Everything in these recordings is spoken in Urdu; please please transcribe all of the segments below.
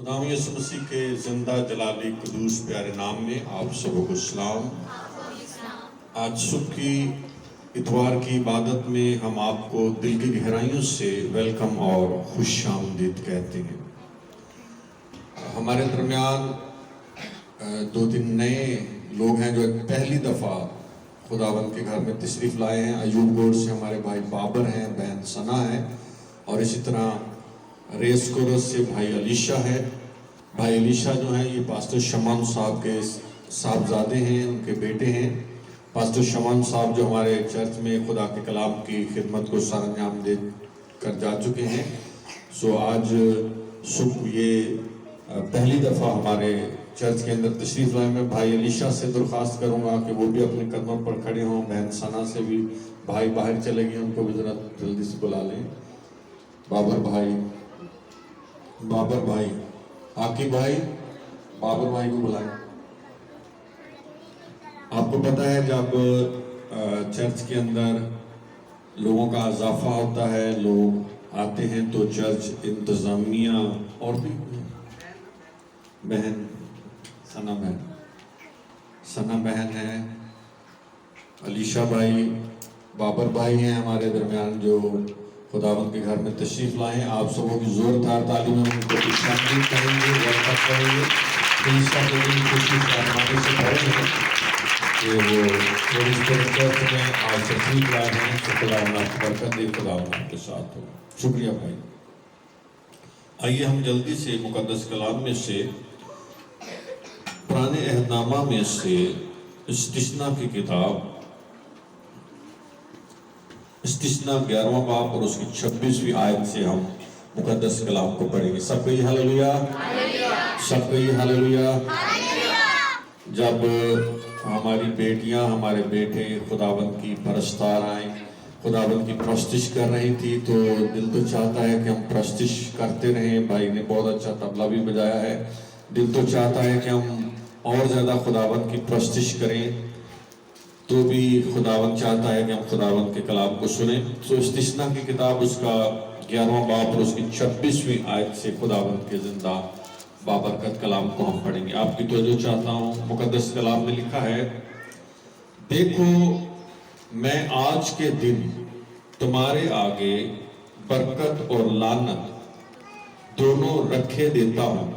خداوند یسوع مسیح کے زندہ جلالی قدوس پیارے نام میں آپ سب کو سلام۔ آج صبح کی اتوار کی عبادت میں ہم آپ کو دل کی گہرائیوں سے ویلکم اور خوش آمدید کہتے ہیں۔ ہمارے درمیان دو تین نئے لوگ ہیں جو پہلی دفعہ خداوند کے گھر میں تشریف لائے ہیں۔ ایوب گوڑ سے ہمارے بھائی بابر ہیں، بہن ثنا ہے، اور اسی طرح ریس کورس سے بھائی علیشہ ہے۔ بھائی علیشہ جو ہیں یہ پاسٹر شمام صاحب کے صاحبزادے ہیں، ان کے بیٹے ہیں۔ پاسٹر شمام صاحب جو ہمارے چرچ میں خدا کے کلام کی خدمت کو سر انجام دے کر جا چکے ہیں، سو آج صبح یہ پہلی دفعہ ہمارے چرچ کے اندر تشریف لائے۔ میں بھائی علیشہ سے درخواست کروں گا کہ وہ بھی اپنے قدموں پر کھڑے ہوں۔ بہن ثنا سے بھی بھائی باہر چلے گئے، ان کو بھی ذرا جلدی سے بلا لیں۔ بابر بھائی عاقب بھائی، بابر بھائی کو بلائیں۔ آپ کو پتہ ہے جب چرچ کے اندر لوگوں کا اضافہ ہوتا ہے، لوگ آتے ہیں، تو چرچ انتظامیہ اور بھی بہن ثنا بہن ہے، علیشہ بھائی، بابر بھائی ہیں ہمارے درمیان جو خداوند کے گھر میں تشریف لائے ہیں۔ آپ سبوں کی زوردار تعلیم میں ان کو خوش آمدید کہیں گے، ویلکم کریں گے۔ علیشہ کے دن خوشی فرمانے سے بھرے ہیں کہ وہ چرچ میں آج تشریف لائے ہیں، تو خداوند آپ کی برکت دے، خداوند آپ کے ساتھ ہو۔ شکریہ بھائی۔ آئیے ہم جلدی سے مقدس کلام میں سے پرانے عہد نامہ میں سے استثنا کی کتاب استثنا 11واں باب اور اس کی 26ویں آیت سے ہم مقدس کلام کو پڑھیں گے۔ سب کہیے ہلیلویا، سب کہیے ہلیلویا۔ جب ہماری بیٹیاں، ہمارے بیٹے خداوند کی پرستار آئیں، خداوند کی پرستش کر رہی تھی، تو دل تو چاہتا ہے کہ ہم پرستش کرتے رہیں۔ بھائی نے بہت اچھا طبلہ بھی بجایا ہے۔ دل تو چاہتا ہے کہ ہم اور زیادہ خداوند کی پرستش کریں، تو بھی خداوند چاہتا ہے کہ ہم خداوند کے کلام کو سنیں۔ تو استثنا کی کتاب اس کا 11واں باب اور اس کی 26ویں آیت سے خداوند کے زندہ بابرکت کلام کو ہم پڑھیں گے۔ آپ کی توجہ چاہتا ہوں، مقدس کلام میں لکھا ہے، دیکھو میں آج کے دن تمہارے آگے برکت اور لعنت دونوں رکھے دیتا ہوں۔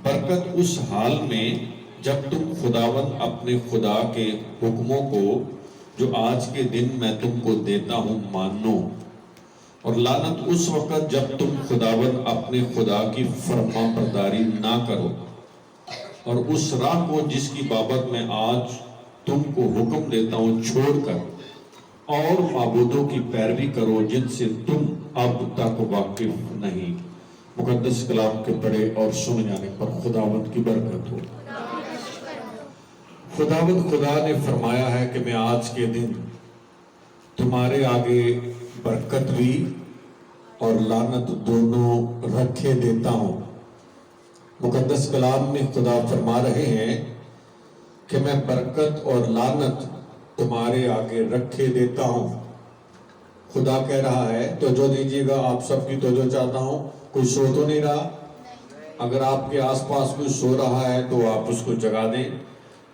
برکت اس حال میں جب تم خداوند اپنے خدا کے حکموں کو جو آج کے دن میں تم کو دیتا ہوں مانو، اور لعنت اس وقت جب تم خداوند اپنے خدا کی فرما برداری نہ کرو اور اس راہ کو جس کی بابت میں آج تم کو حکم دیتا ہوں چھوڑ کر اور معبودوں کی پیروی کرو جن سے تم اب تک واقف نہیں۔ مقدس کلام کے پڑھے اور سن جانے پر خداوند کی برکت ہو۔ خداوند خدا نے فرمایا ہے کہ میں آج کے دن تمہارے آگے برکت بھی اور لعنت دونوں رکھے دیتا ہوں۔ مقدس کلام میں خدا فرما رہے ہیں کہ میں برکت اور لعنت تمہارے آگے رکھے دیتا ہوں۔ خدا کہہ رہا ہے، توجہ دیجیے گا، آپ سب کی توجہ چاہتا ہوں۔ کوئی سو تو نہیں رہا؟ اگر آپ کے آس پاس کوئی سو رہا ہے تو آپ اس کو جگا دیں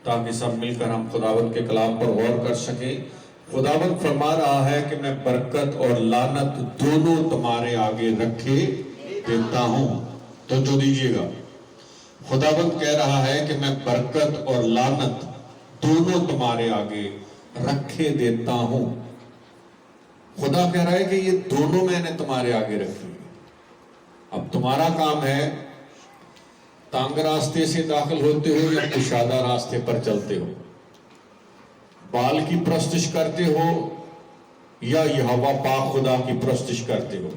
تاکہ سب مل کر ہم خداوند کے کلام پر غور کر سکیں۔ خداوند فرما رہا ہے کہ میں برکت اور لعنت دونوں تمہارے آگے رکھے دیتا ہوں۔ توجہ دیجیے گا، خداوند کہہ رہا ہے کہ میں برکت اور لعنت دونوں تمہارے آگے رکھے دیتا ہوں۔ خدا کہہ رہا ہے کہ یہ دونوں میں نے تمہارے آگے رکھی۔ اب تمہارا کام ہے تانگ راستے سے داخل ہوتے ہو یا کشادہ راستے پر چلتے ہو، بال کی پرستش کرتے ہو یا یہوہ پاک خدا کی پرستش کرتے ہو،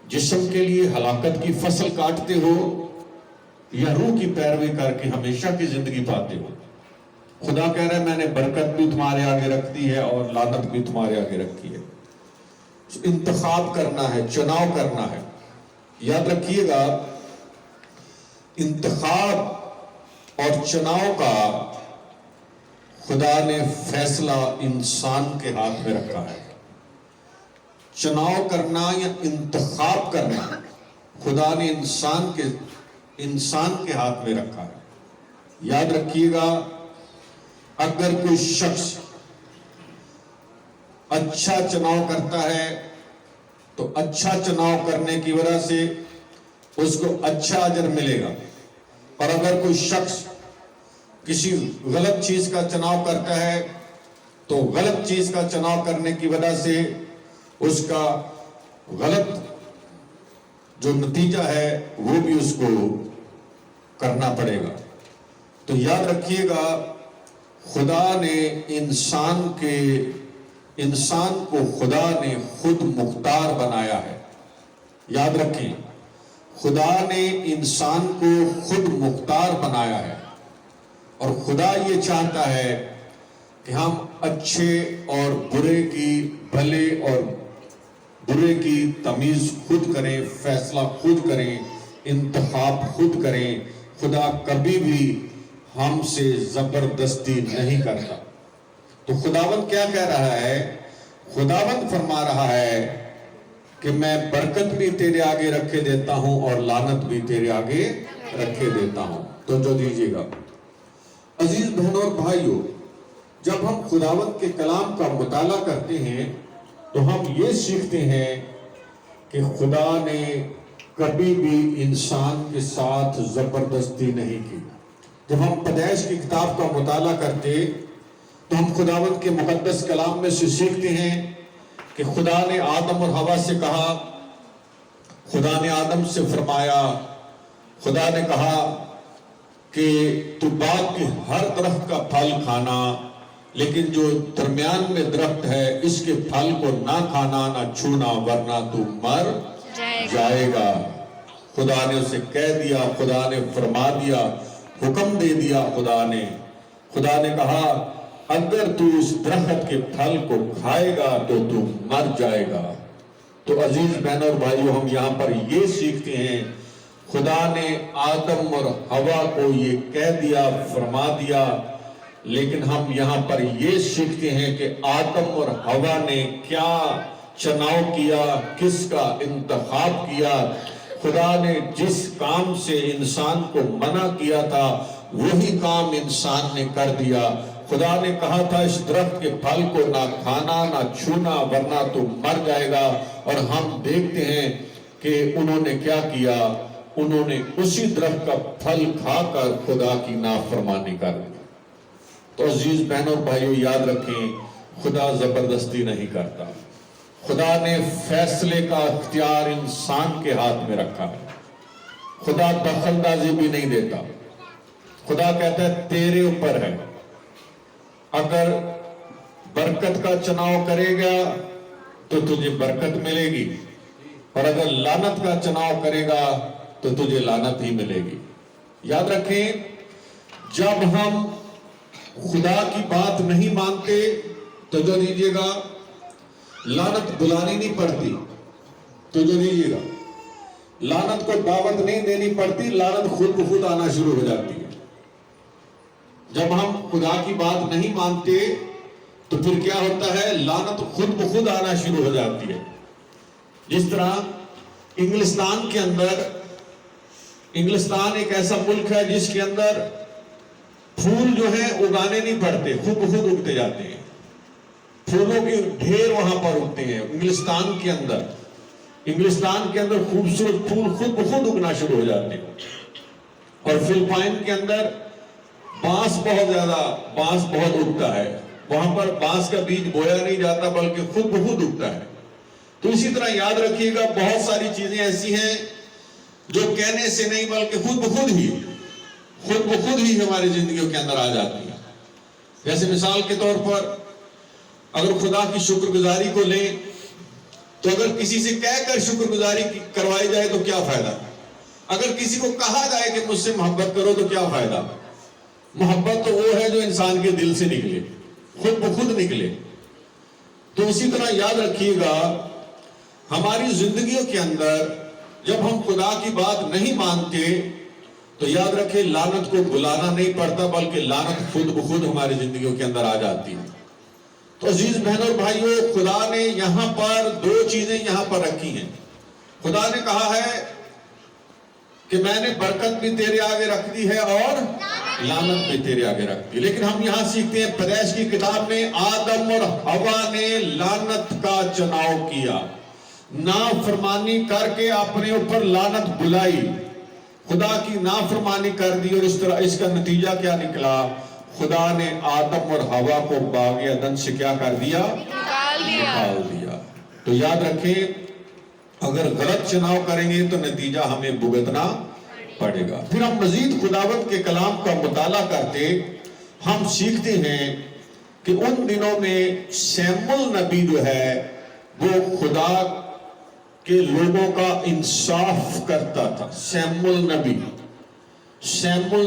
جسم کے لیے ہلاکت کی فصل کاٹتے ہو یا روح کی پیروی کر کے ہمیشہ کی زندگی پاتے ہو۔ خدا کہہ رہا ہے میں نے برکت بھی تمہارے آگے رکھ دی ہے اور لعنت بھی تمہارے آگے رکھی ہے۔ انتخاب کرنا ہے، چناؤ کرنا ہے۔ یاد رکھیے گا، انتخاب اور چناؤ کا خدا نے فیصلہ انسان کے ہاتھ میں رکھا ہے۔ چناؤ کرنا یا انتخاب کرنا خدا نے انسان کے ہاتھ میں رکھا ہے. یاد رکھیے گا، اگر کوئی شخص اچھا چناؤ کرتا ہے تو اچھا چناؤ کرنے کی وجہ سے اس کو اچھا اجر ملے گا، اور اگر کوئی شخص کسی غلط چیز کا چناؤ کرتا ہے تو غلط چیز کا چناؤ کرنے کی وجہ سے اس کا غلط جو نتیجہ ہے وہ بھی اس کو کرنا پڑے گا. تو یاد رکھیے گا، خدا نے انسان کو خدا نے خود مختار بنایا ہے. یاد رکھیں، خدا نے انسان کو خود مختار بنایا ہے، اور خدا یہ چاہتا ہے کہ ہم اچھے اور برے کی، بھلے اور برے کی تمیز خود کریں، فیصلہ خود کریں، انتخاب خود کریں. خدا کبھی بھی ہم سے زبردستی نہیں کرتا. تو خداوند کیا کہہ رہا ہے؟ خداوند فرما رہا ہے کہ میں برکت بھی تیرے آگے رکھے دیتا ہوں اور لعنت بھی تیرے آگے رکھے دیتا ہوں. تو جو دیجیے گا عزیز بہنوں اور بھائیوں، جب ہم خداوند کے کلام کا مطالعہ کرتے ہیں تو ہم یہ سیکھتے ہیں کہ خدا نے کبھی بھی انسان کے ساتھ زبردستی نہیں کی. جب ہم پیدائش کی کتاب کا مطالعہ کرتے تو ہم خداوند کے مقدس کلام میں سے سیکھتے ہیں کہ خدا نے آدم اور حوا سے کہا، خدا نے آدم سے فرمایا، خدا نے کہا کہ تو باغ کے ہر درخت کا پھل کھانا، لیکن جو درمیان میں درخت ہے اس کے پھل کو نہ کھانا نہ چھونا ورنہ تو مر جائے گا. خدا نے اسے کہہ دیا، خدا نے فرما دیا، حکم دے دیا. خدا نے کہا اگر تو اس درخت کے پھل کو کھائے گا تو تو مر جائے گا. تو عزیز بہنوں اور بھائیوں، ہم یہاں پر یہ سیکھتے ہیں، خدا نے آدم اور حوا کو یہ کہہ دیا، فرما دیا، لیکن ہم یہاں پر یہ سیکھتے ہیں کہ آدم اور حوا نے کیا چناؤ کیا، کس کا انتخاب کیا. خدا نے جس کام سے انسان کو منع کیا تھا وہی کام انسان نے کر دیا. خدا نے کہا تھا اس درخت کے پھل کو نہ کھانا نہ چھونا ورنہ تو مر جائے گا، اور ہم دیکھتے ہیں کہ انہوں نے کیا کیا، انہوں نے اسی درخت کا پھل کھا کر خدا کی نافرمانی کر دی. تو عزیز بہنوں بھائیوں، یاد رکھیں، خدا زبردستی نہیں کرتا. خدا نے فیصلے کا اختیار انسان کے ہاتھ میں رکھا ہے. خدا دخل اندازی بھی نہیں دیتا. خدا کہتا ہے تیرے اوپر ہے، اگر برکت کا چناؤ کرے گا تو تجھے برکت ملے گی، اور اگر لعنت کا چناؤ کرے گا تو تجھے لعنت ہی ملے گی. یاد رکھیں، جب ہم خدا کی بات نہیں مانتے تو جو دیجیے گا لعنت بلانی نہیں پڑتی. تو جو دیجیے گا لعنت کو دعوت نہیں دینی پڑتی، لعنت خود بخود آنا شروع ہو جاتی ہے. جب ہم خدا کی بات نہیں مانتے تو پھر کیا ہوتا ہے؟ لعنت خود بخود آنا شروع ہو جاتی ہے. جس طرح انگلستان کے اندر، انگلستان ایک ایسا ملک ہے جس کے اندر پھول جو ہیں اگانے نہیں پڑتے، خود بخود اگتے جاتے ہیں. پھولوں کے ڈھیر وہاں پر اگتے ہیں انگلستان کے اندر خوبصورت پھول خود بخود اگنا شروع ہو جاتے ہیں. اور فلپائن کے اندر بانس بہت اگتا ہے. وہاں پر بانس کا بیج بویا نہیں جاتا بلکہ خود بخود اگتا ہے. تو اسی طرح یاد رکھیے گا، بہت ساری چیزیں ایسی ہیں جو کہنے سے نہیں بلکہ خود بخود ہی ہماری زندگیوں کے اندر آ جاتی ہیں. جیسے مثال کے طور پر اگر خدا کی شکر گزاری کو لیں تو اگر کسی سے کہہ کر شکر گزاری کروائی جائے تو کیا فائدہ؟ اگر کسی کو کہا جائے کہ مجھ سے محبت کرو تو کیا فائدہ؟ محبت تو وہ ہے جو انسان کے دل سے نکلے، خود بخود نکلے. تو اسی طرح یاد رکھیے گا، ہماری زندگیوں کے اندر جب ہم خدا کی بات نہیں مانتے تو یاد رکھیں لعنت کو بلانا نہیں پڑتا بلکہ لعنت خود بخود ہماری زندگیوں کے اندر آ جاتی ہے. تو عزیز بہنوں اور بھائیوں، خدا نے یہاں پر دو چیزیں یہاں پر رکھی ہیں. خدا نے کہا ہے کہ میں نے برکت بھی تیرے آگے رکھ دی ہے اور لعنت بھی تیرے آگے رکھ دی. لیکن ہم یہاں سیکھتے ہیں پیدائش کی کتاب میں آدم اور حوا نے لعنت کا چناؤ کیا, نافرمانی کر کے اپنے اوپر لعنت بلائی, خدا کی نافرمانی کر دی, اور اس طرح اس کا نتیجہ کیا نکلا؟ خدا نے آدم اور حوا کو باغ عدن سے کیا کر دیا؟ نکال دیا. تو یاد رکھیں, اگر غلط چناؤ کریں گے تو نتیجہ ہمیں بھگتنا پڑے گا. پھر ہم مزید خداوند کے کلام کا مطالعہ کرتے ہم سیکھتے ہیں کہ ان دنوں میں سیموئیل نبی جو ہے وہ خدا کے لوگوں کا انصاف کرتا تھا. سیموئیل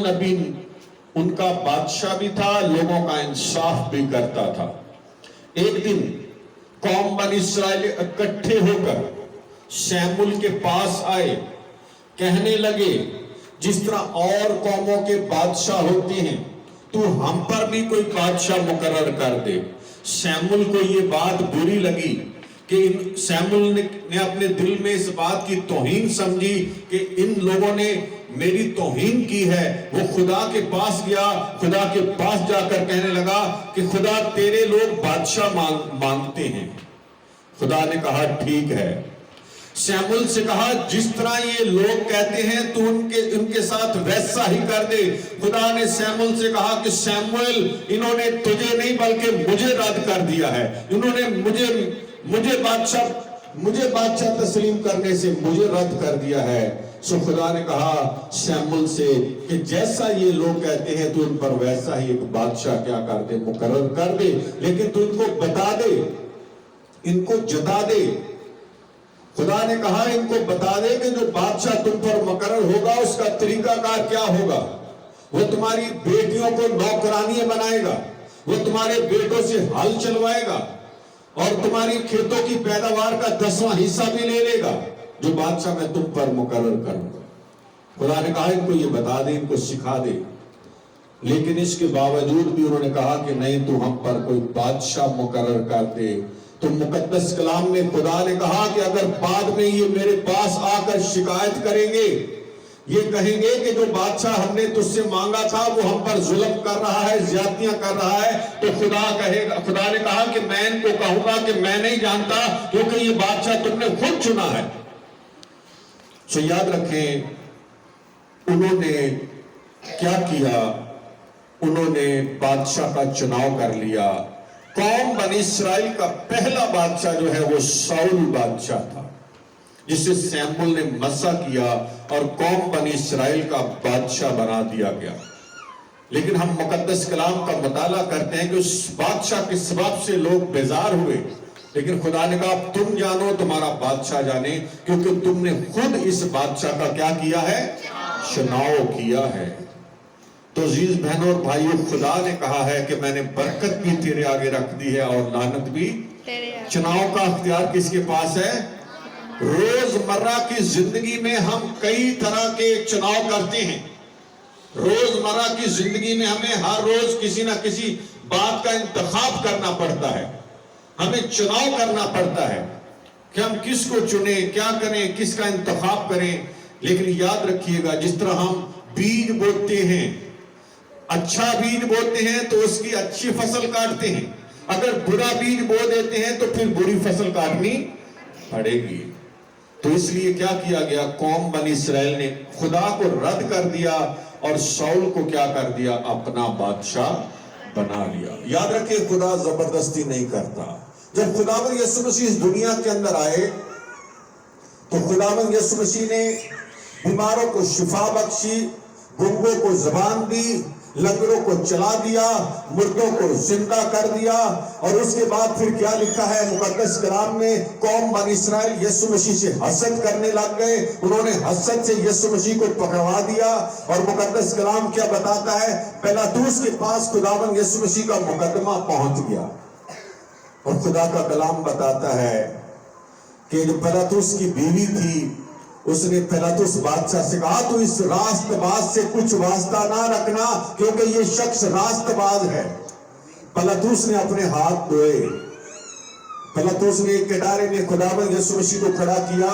نبی ان کا بادشاہ بھی تھا, لوگوں کا انصاف بھی کرتا تھا. ایک دن قوم بنی اسرائیل اکٹھے ہو کر سیموئیل کے پاس آئے, کہنے لگے جس طرح اور قوموں کے بادشاہ ہوتے ہیں تو ہم پر بھی کوئی بادشاہ مقرر کر دے. سیموئیل کو یہ بات بری لگی کہ سیموئیل نے اپنے دل میں اس بات کی توہین سمجھی کہ ان لوگوں نے میری توہین کی ہے. وہ خدا کے پاس گیا, خدا کے پاس جا کر کہنے لگا کہ خدا تیرے لوگ بادشاہ مانگتے ہیں. خدا نے کہا ٹھیک ہے. سیموئیل سے کہا جس طرح یہ لوگ کہتے ہیں تو ان کے ساتھ ویسا ہی کر دے. خدا نے سیموئیل سے کہا کہ سیموئیل انہوں نے تجھے نہیں بلکہ مجھے رد کر دیا ہے, انہوں نے مجھے بادشاہ تسلیم کرنے سے مجھے رد کر دیا ہے. سو خدا نے کہا سیموئیل سے کہ جیسا یہ لوگ کہتے ہیں تو ان پر ویسا ہی ایک بادشاہ کیا کر دے, مقرر کر دے, لیکن تو ان کو بتا دے, ان کو جتا دے. خدا نے کہا ان کو بتا دے کہ جو بادشاہ تم پر مقرر ہوگا اس کا طریقہ کار کیا ہوگا. وہ تمہاری بیٹیوں کو نوکرانیاں بنائے گا, وہ تمہارے بیٹوں سے ہل چلوائے گا اور تمہاری کھیتوں کی پیداوار کا 10واں حصہ بھی لے لے گا, جو بادشاہ میں تم پر مقرر کروں گا. خدا نے کہا ان کو یہ بتا دے, ان کو سکھا دے. لیکن اس کے باوجود بھی انہوں نے کہا کہ نہیں تو ہم پر کوئی بادشاہ مقرر کر دے. تو مقدس کلام میں خدا نے کہا کہ اگر بعد میں یہ میرے پاس آ کر شکایت کریں گے, یہ کہیں گے کہ جو بادشاہ ہم نے تجھ سے مانگا تھا وہ ہم پر ظلم کر رہا ہے, زیادتیاں کر رہا ہے, تو خدا نے کہا کہ میں ان کو کہوں گا کہ میں نہیں جانتا کیونکہ یہ بادشاہ تم نے خود چنا ہے. سو یاد رکھیں انہوں نے کیا کیا, انہوں نے بادشاہ کا چناؤ کر لیا. قوم بنی اسرائیل کا پہلا بادشاہ جو ہے وہ ساؤل بادشاہ تھا, جسے سیموئیل نے مسح کیا اور قوم بنی اسرائیل کا بادشاہ بنا دیا گیا. لیکن ہم مقدس کلام کا مطالعہ کرتے ہیں کہ اس بادشاہ کے سبب سے لوگ بیزار ہوئے, لیکن خدا نے کہا تم جانو تمہارا بادشاہ جانے, کیونکہ تم نے خود اس بادشاہ کا کیا کیا ہے, چناؤ کیا ہے. تو عزیز بہنوں اور بھائیوں, خدا نے کہا ہے کہ میں نے برکت بھی تیرے آگے رکھ دی ہے اور لعنت بھی. چناؤ کا اختیار کس کے پاس ہے؟ روزمرہ کی زندگی میں ہم کئی طرح کے چناؤ کرتے ہیں. روزمرہ کی زندگی میں ہمیں ہر روز کسی نہ کسی بات کا انتخاب کرنا پڑتا ہے, ہمیں چناؤ کرنا پڑتا ہے کہ ہم کس کو چنیں, کیا کریں, کس کا انتخاب کریں. لیکن یاد رکھیے گا جس طرح ہم بیج بوتے ہیں, اچھا بیج بوتے ہیں تو اس کی اچھی فصل کاٹتے ہیں, اگر برا بیج بو دیتے ہیں تو پھر بری فصل کاٹنی پڑے گی. تو اس لیے کیا کیا گیا, قوم بنی اسرائیل نے خدا کو رد کر دیا اور ساؤل کو کیا کر دیا, اپنا بادشاہ بنا لیا. یاد رکھیں خدا زبردستی نہیں کرتا. جب خداوند یسوع مسیح اس دنیا کے اندر آئے تو خداوند یسوع مسیح نے بیماروں کو شفا بخشی, گنگوں کو زبان دی, لنگڑوں کو چلا دیا, مردوں کو زندہ کر دیا. اور اس کے بعد پھر کیا لکھا ہے مقدس کلام میں, قوم بنی اسرائیل یسوع مسیح سے حسد کرنے لگ گئے, انہوں نے حسد سے یسوع مسیح کو پکڑوا دیا. اور مقدس کلام کیا بتاتا ہے, پیلاطس کے پاس خداوند یسوع مسیح کا مقدمہ پہنچ گیا. اور خدا کا کلام بتاتا ہے کہ جو پیلاطس کی بیوی تھی اس نے پیلاطس بادشاہ سے کہا تو اس راست باز سے کچھ واسطہ نہ رکھنا کیونکہ یہ شخص راست باز ہے. پیلاطس نے اپنے ہاتھ دھوئے, پیلاطس نے ایک کٹارے میں خداوند یسوع مسیح کو کھڑا کیا,